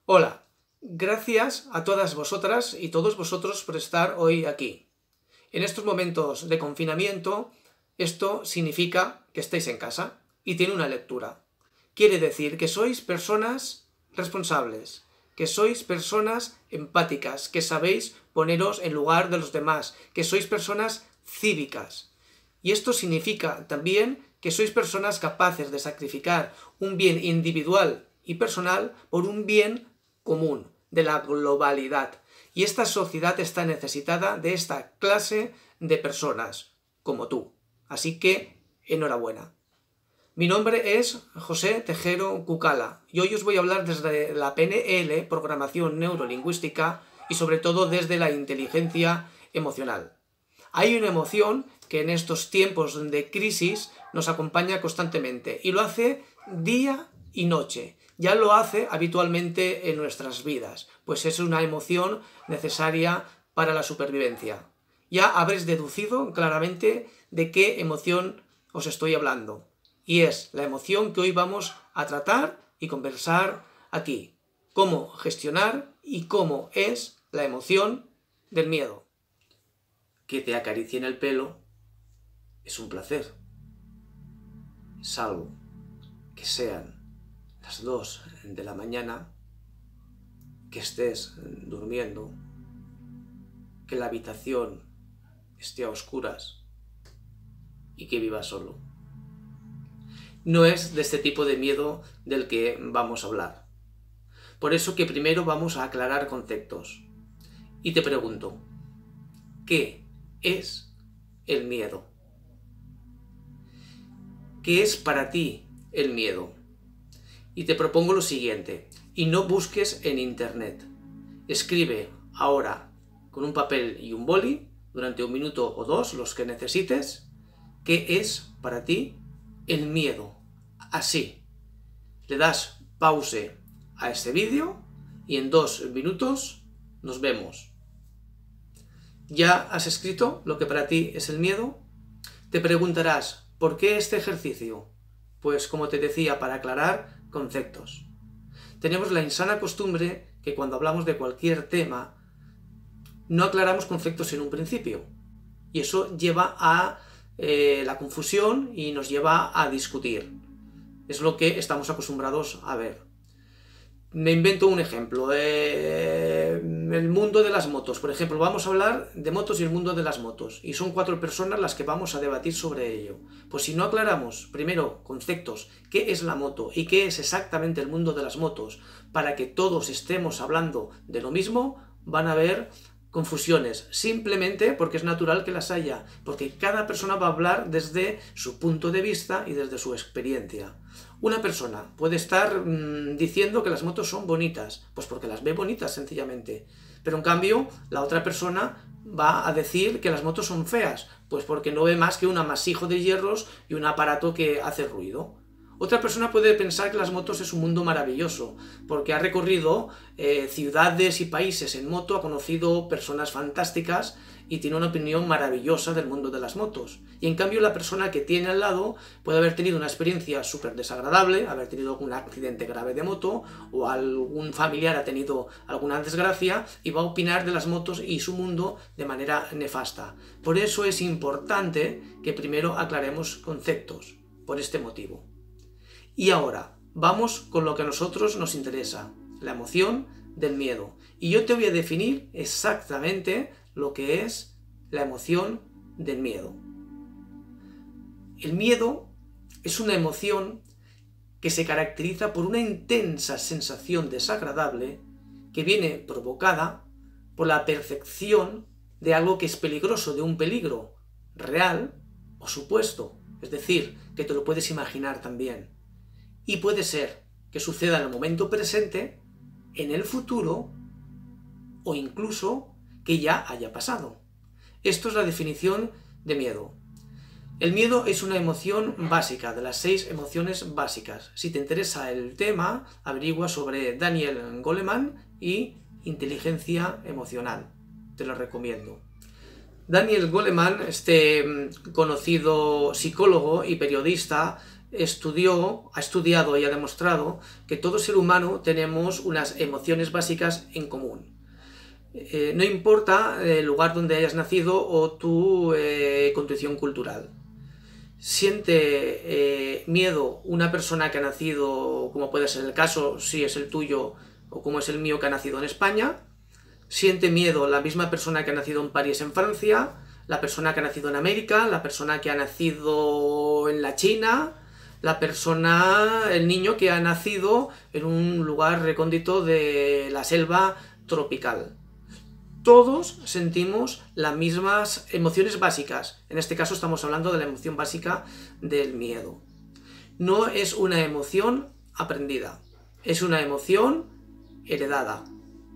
Hola, gracias a todas vosotras y todos vosotros por estar hoy aquí. En estos momentos de confinamiento, esto significa que estáis en casa y tiene una lectura. Quiere decir que sois personas responsables, que sois personas empáticas, que sabéis poneros en lugar de los demás, que sois personas cívicas. Y esto significa también que sois personas capaces de sacrificar un bien individual y personal por un bien común, de la globalidad. Y esta sociedad está necesitada de esta clase de personas, como tú. Así que, enhorabuena. Mi nombre es José Tejero Cucala y hoy os voy a hablar desde la PNL, Programación Neurolingüística, y sobre todo desde la inteligencia emocional. Hay una emoción que en estos tiempos de crisis nos acompaña constantemente y lo hace día y noche. Ya lo hace habitualmente en nuestras vidas, pues es una emoción necesaria para la supervivencia. Ya habréis deducido claramente de qué emoción os estoy hablando. Y es la emoción que hoy vamos a tratar y conversar aquí. Cómo gestionar y cómo es la emoción del miedo. Que te acaricien el pelo es un placer. Salvo que sean las 2 de la mañana, que estés durmiendo, que la habitación esté a oscuras y que vivas solo. No es de este tipo de miedo del que vamos a hablar. Por eso que primero vamos a aclarar conceptos. Y te pregunto, ¿qué es el miedo? ¿Qué es para ti el miedo? Y te propongo lo siguiente, y no busques en internet. Escribe ahora con un papel y un boli, durante 1 minuto o 2, los que necesites, ¿qué es para ti el miedo? Así. Le das pause a este vídeo y en 2 minutos nos vemos. ¿Ya has escrito lo que para ti es el miedo? Te preguntarás, ¿por qué este ejercicio? Pues como te decía, para aclarar conceptos. Tenemos la insana costumbre que cuando hablamos de cualquier tema no aclaramos conceptos en un principio. Y eso lleva a la confusión y nos lleva a discutir. Es lo que estamos acostumbrados a ver. Me invento un ejemplo. El mundo de las motos, por ejemplo. Vamos a hablar de motos y el mundo de las motos. Y son 4 personas las que vamos a debatir sobre ello. Pues si no aclaramos primero conceptos, qué es la moto y qué es exactamente el mundo de las motos, para que todos estemos hablando de lo mismo, van a haber confusiones, simplemente porque es natural que las haya, porque cada persona va a hablar desde su punto de vista y desde su experiencia. Una persona puede estar diciendo que las motos son bonitas, pues porque las ve bonitas sencillamente, pero en cambio la otra persona va a decir que las motos son feas, pues porque no ve más que un amasijo de hierros y un aparato que hace ruido. Otra persona puede pensar que las motos es un mundo maravilloso, porque ha recorrido ciudades y países en moto, ha conocido personas fantásticas y tiene una opinión maravillosa del mundo de las motos. Y en cambio la persona que tiene al lado puede haber tenido una experiencia súper desagradable, haber tenido algún accidente grave de moto, o algún familiar ha tenido alguna desgracia y va a opinar de las motos y su mundo de manera nefasta. Por eso es importante que primero aclaremos conceptos, por este motivo. Y ahora, vamos con lo que a nosotros nos interesa, la emoción del miedo. Y yo te voy a definir exactamente lo que es la emoción del miedo. El miedo es una emoción que se caracteriza por una intensa sensación desagradable que viene provocada por la percepción de algo que es peligroso, de un peligro real o supuesto. Es decir, que te lo puedes imaginar también. Y puede ser que suceda en el momento presente, en el futuro o incluso que ya haya pasado. Esto es la definición de miedo. El miedo es una emoción básica, de las 6 emociones básicas. Si te interesa el tema, averigua sobre Daniel Goleman y inteligencia emocional. Te lo recomiendo. Daniel Goleman, este conocido psicólogo y periodista, ha estudiado y ha demostrado que todo ser humano tenemos unas emociones básicas en común. No importa el lugar donde hayas nacido o tu condición cultural. Siente miedo una persona que ha nacido, como puede ser el caso, si es el tuyo, o como es el mío, que ha nacido en España. Siente miedo la misma persona que ha nacido en París, en Francia, la persona que ha nacido en América, la persona que ha nacido en la China, el niño que ha nacido en un lugar recóndito de la selva tropical. Todos sentimos las mismas emociones básicas. En este caso estamos hablando de la emoción básica del miedo. No es una emoción aprendida, es una emoción heredada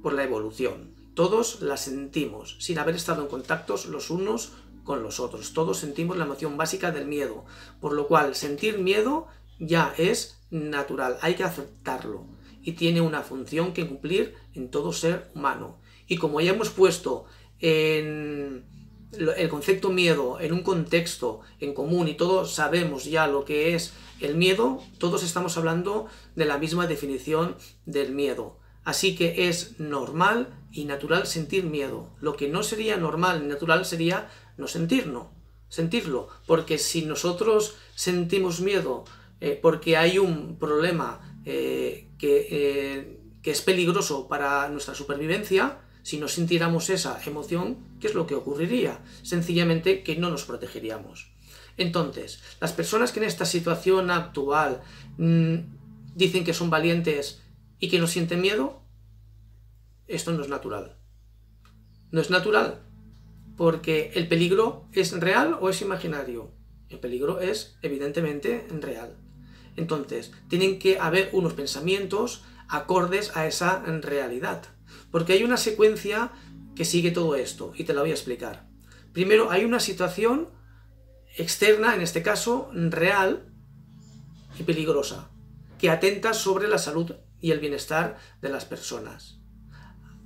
por la evolución. Todos la sentimos, sin haber estado en contactos los unos con los otros. Todos sentimos la emoción básica del miedo, por lo cual sentir miedo ya es natural, hay que aceptarlo y tiene una función que cumplir en todo ser humano. Y como ya hemos puesto el concepto miedo en un contexto en común y todos sabemos ya lo que es el miedo, todos estamos hablando de la misma definición del miedo. Así que es normal y natural sentir miedo. Lo que no sería normal y natural sería no sentirlo. Porque si nosotros sentimos miedo porque hay un problema que es peligroso para nuestra supervivencia, si no sintiéramos esa emoción, ¿qué es lo que ocurriría? Sencillamente que no nos protegeríamos. Entonces, las personas que en esta situación actual dicen que son valientes y que no sienten miedo, esto no es natural. No es natural, porque el peligro ¿es real o es imaginario? El peligro es evidentemente real. Entonces, tienen que haber unos pensamientos acordes a esa realidad. Porque hay una secuencia que sigue todo esto, y te la voy a explicar. Primero, hay una situación externa, en este caso, real y peligrosa, que atenta sobre la salud y el bienestar de las personas.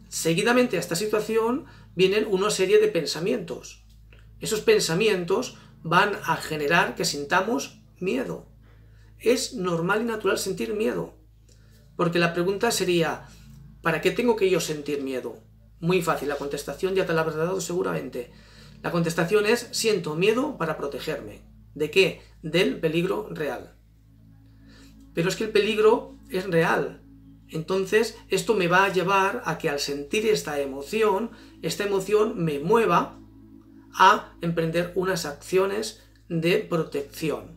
Seguidamente a esta situación vienen una serie de pensamientos. Esos pensamientos van a generar que sintamos miedo. Es normal y natural sentir miedo. Porque la pregunta sería, ¿para qué tengo que yo sentir miedo? Muy fácil, la contestación ya te la habrás dado seguramente. La contestación es, siento miedo para protegerme. ¿De qué? Del peligro real. Pero es que el peligro es real. Entonces, esto me va a llevar a que al sentir esta emoción me mueva a emprender unas acciones de protección.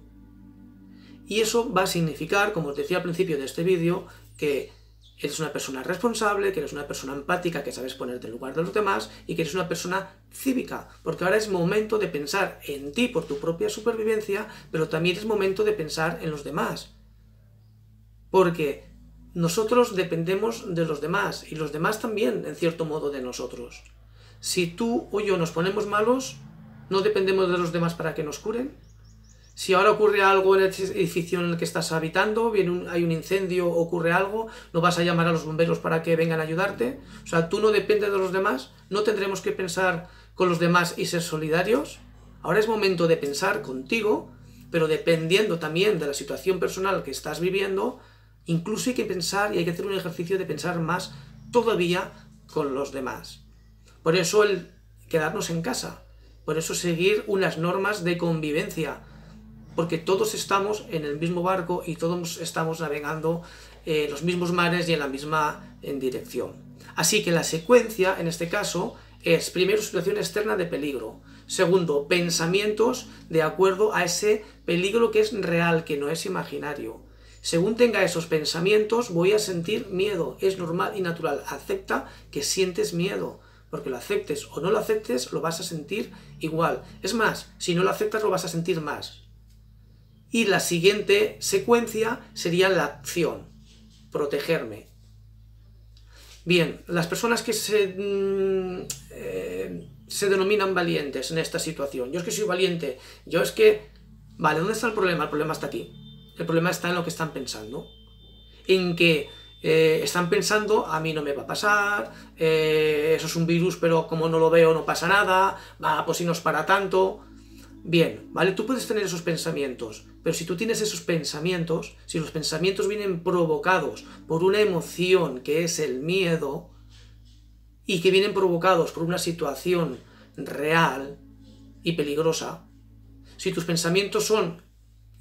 Y eso va a significar, como os decía al principio de este vídeo, que eres una persona responsable, que eres una persona empática, que sabes ponerte en lugar de los demás y que eres una persona cívica, porque ahora es momento de pensar en ti por tu propia supervivencia, pero también es momento de pensar en los demás. Porque nosotros dependemos de los demás y los demás también, en cierto modo, de nosotros. Si tú o yo nos ponemos malos, ¿no dependemos de los demás para que nos curen? Si ahora ocurre algo en el edificio en el que estás habitando, hay un incendio, ocurre algo, ¿no vas a llamar a los bomberos para que vengan a ayudarte? O sea, ¿tú no dependes de los demás? ¿No tendremos que pensar con los demás y ser solidarios? Ahora es momento de pensar contigo, pero dependiendo también de la situación personal que estás viviendo, incluso hay que pensar y hay que hacer un ejercicio de pensar más todavía con los demás. Por eso el quedarnos en casa, por eso seguir unas normas de convivencia, porque todos estamos en el mismo barco y todos estamos navegando los mismos mares y en la misma dirección. Así que la secuencia, en este caso, es primero situación externa de peligro, segundo, pensamientos de acuerdo a ese peligro que es real, que no es imaginario. Según tenga esos pensamientos, voy a sentir miedo, es normal y natural, acepta que sientes miedo, porque lo aceptes o no lo aceptes, lo vas a sentir igual. Es más, si no lo aceptas, lo vas a sentir más. Y la siguiente secuencia sería la acción, protegerme. Bien, las personas que se denominan valientes en esta situación. Yo es que soy valiente, yo es que... Vale, ¿dónde está el problema? El problema está aquí. El problema está en lo que están pensando. En que están pensando, a mí no me va a pasar, eso es un virus, pero como no lo veo no pasa nada, pues si no es para tanto... Bien, ¿vale? Tú puedes tener esos pensamientos, pero si tú tienes esos pensamientos, si los pensamientos vienen provocados por una emoción que es el miedo y que vienen provocados por una situación real y peligrosa, si tus pensamientos son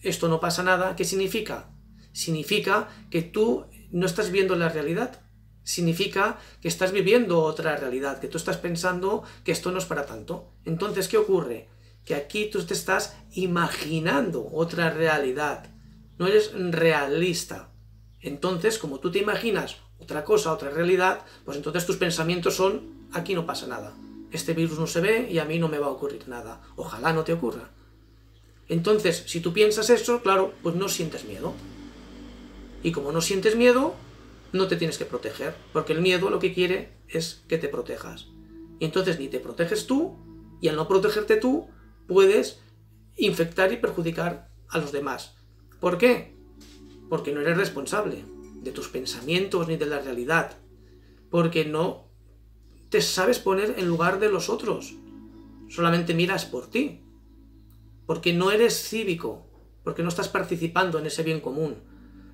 esto no pasa nada, ¿qué significa? Significa que tú no estás viendo la realidad. Significa que estás viviendo otra realidad, que tú estás pensando que esto no es para tanto. Entonces, ¿qué ocurre? Que aquí tú te estás imaginando otra realidad. No eres realista. Entonces, como tú te imaginas otra cosa, otra realidad, pues entonces tus pensamientos son, aquí no pasa nada. Este virus no se ve y a mí no me va a ocurrir nada. Ojalá no te ocurra. Entonces, si tú piensas eso, claro, pues no sientes miedo. Y como no sientes miedo, no te tienes que proteger, porque el miedo lo que quiere es que te protejas. Y entonces ni te proteges tú, y al no protegerte tú, puedes infectar y perjudicar a los demás. ¿Por qué? Porque no eres responsable de tus pensamientos ni de la realidad. Porque no te sabes poner en lugar de los otros. Solamente miras por ti. Porque no eres cívico, porque no estás participando en ese bien común,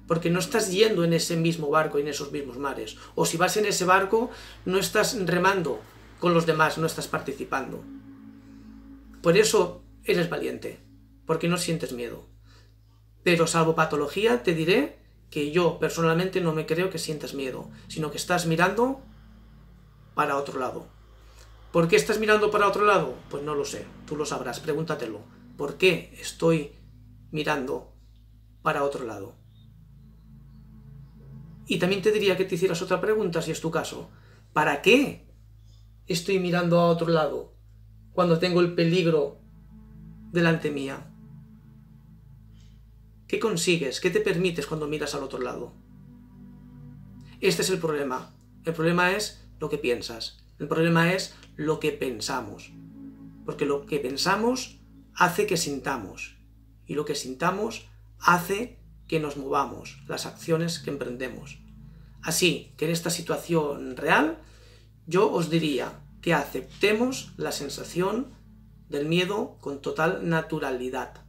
porque no estás yendo en ese mismo barco y en esos mismos mares, o si vas en ese barco no estás remando con los demás, no estás participando. Por eso eres valiente, porque no sientes miedo. Pero salvo patología te diré que yo personalmente no me creo que sientas miedo, sino que estás mirando para otro lado. ¿Por qué estás mirando para otro lado? Pues no lo sé, tú lo sabrás, pregúntatelo. ¿Por qué estoy mirando para otro lado? Y también te diría que te hicieras otra pregunta, si es tu caso. ¿Para qué estoy mirando a otro lado cuando tengo el peligro delante mía? ¿Qué consigues? ¿Qué te permites cuando miras al otro lado? Este es el problema. El problema es lo que piensas. El problema es lo que pensamos. Porque lo que pensamos hace que sintamos. Y lo que sintamos hace que nos movamos, las acciones que emprendemos. Así que en esta situación real, yo os diría que aceptemos la sensación del miedo con total naturalidad.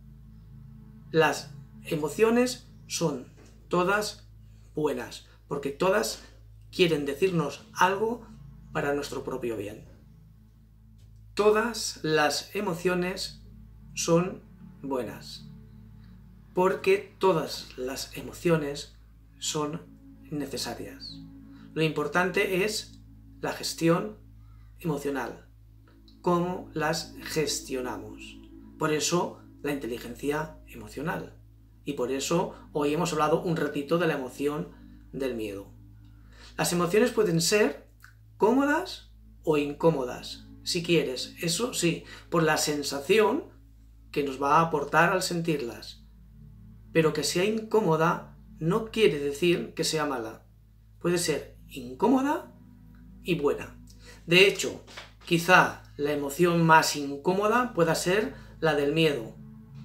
Las emociones son todas buenas, porque todas quieren decirnos algo para nuestro propio bien. Todas las emociones son buenas, porque todas las emociones son necesarias. Lo importante es la gestión emocional, cómo las gestionamos. Por eso la inteligencia emocional. Y por eso hoy hemos hablado un ratito de la emoción del miedo. Las emociones pueden ser cómodas o incómodas, si quieres, eso sí, por la sensación que nos va a aportar al sentirlas. Pero que sea incómoda no quiere decir que sea mala. Puede ser incómoda y buena. De hecho, quizá la emoción más incómoda pueda ser la del miedo.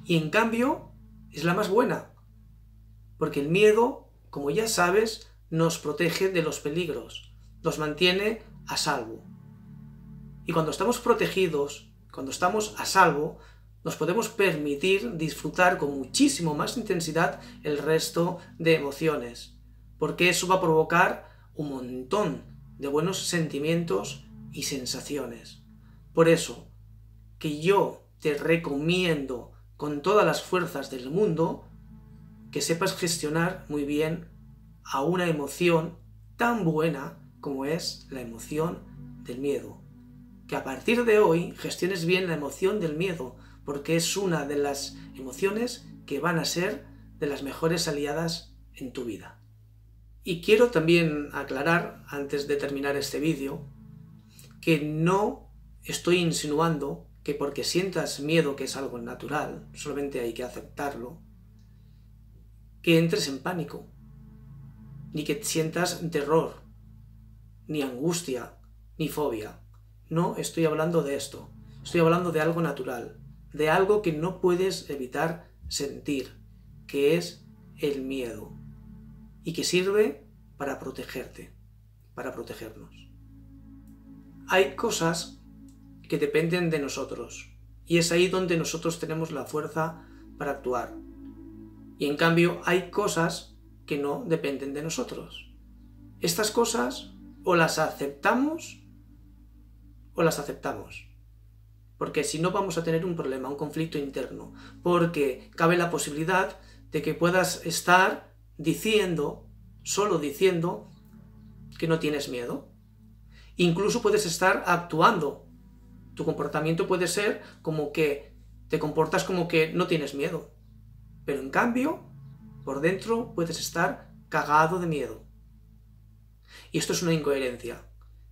Y en cambio, es la más buena. Porque el miedo, como ya sabes, nos protege de los peligros. Nos mantiene a salvo. Y cuando estamos protegidos, cuando estamos a salvo, nos podemos permitir disfrutar con muchísimo más intensidad el resto de emociones, porque eso va a provocar un montón de buenos sentimientos y sensaciones. Por eso, que yo te recomiendo con todas las fuerzas del mundo que sepas gestionar muy bien a una emoción tan buena como es la emoción del miedo. Que a partir de hoy gestiones bien la emoción del miedo, porque es una de las emociones que van a ser de las mejores aliadas en tu vida. Y quiero también aclarar, antes de terminar este vídeo, que no estoy insinuando que porque sientas miedo, que es algo natural, solamente hay que aceptarlo, que entres en pánico, ni que sientas terror, ni angustia, ni fobia. No estoy hablando de esto, estoy hablando de algo natural, de algo que no puedes evitar sentir, que es el miedo, y que sirve para protegerte, para protegernos. Hay cosas que dependen de nosotros, Y es ahí donde nosotros tenemos la fuerza para actuar. Y en cambio hay cosas que no dependen de nosotros. Estas cosas o las aceptamos o las aceptamos. Porque si no vamos a tener un problema, un conflicto interno. Porque cabe la posibilidad de que puedas estar diciendo, solo diciendo, que no tienes miedo. Incluso puedes estar actuando. Tu comportamiento puede ser como que te comportas como que no tienes miedo. Pero en cambio, por dentro puedes estar cagado de miedo. Y esto es una incoherencia.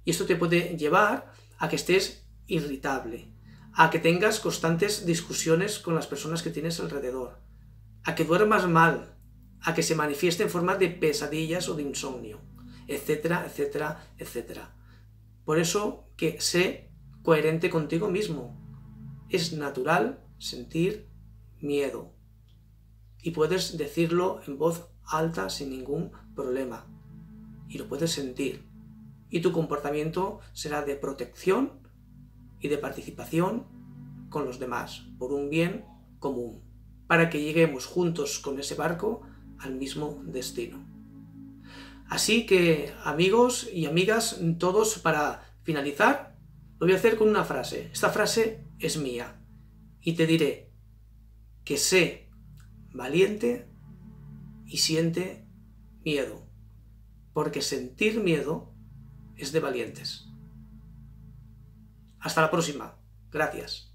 Y esto te puede llevar a que estés irritable, a que tengas constantes discusiones con las personas que tienes alrededor, a que duermas mal, a que se manifieste en forma de pesadillas o de insomnio, etcétera, etcétera, etcétera. Por eso que sé coherente contigo mismo. Es natural sentir miedo. Y puedes decirlo en voz alta sin ningún problema. Y lo puedes sentir. Y tu comportamiento será de protección y de participación con los demás, por un bien común, para que lleguemos juntos con ese barco al mismo destino. Así que, amigos y amigas, todos, para finalizar, lo voy a hacer con una frase. Esta frase es mía. Y te diré que sé valiente y siente miedo. Porque sentir miedo es de valientes. Hasta la próxima. Gracias.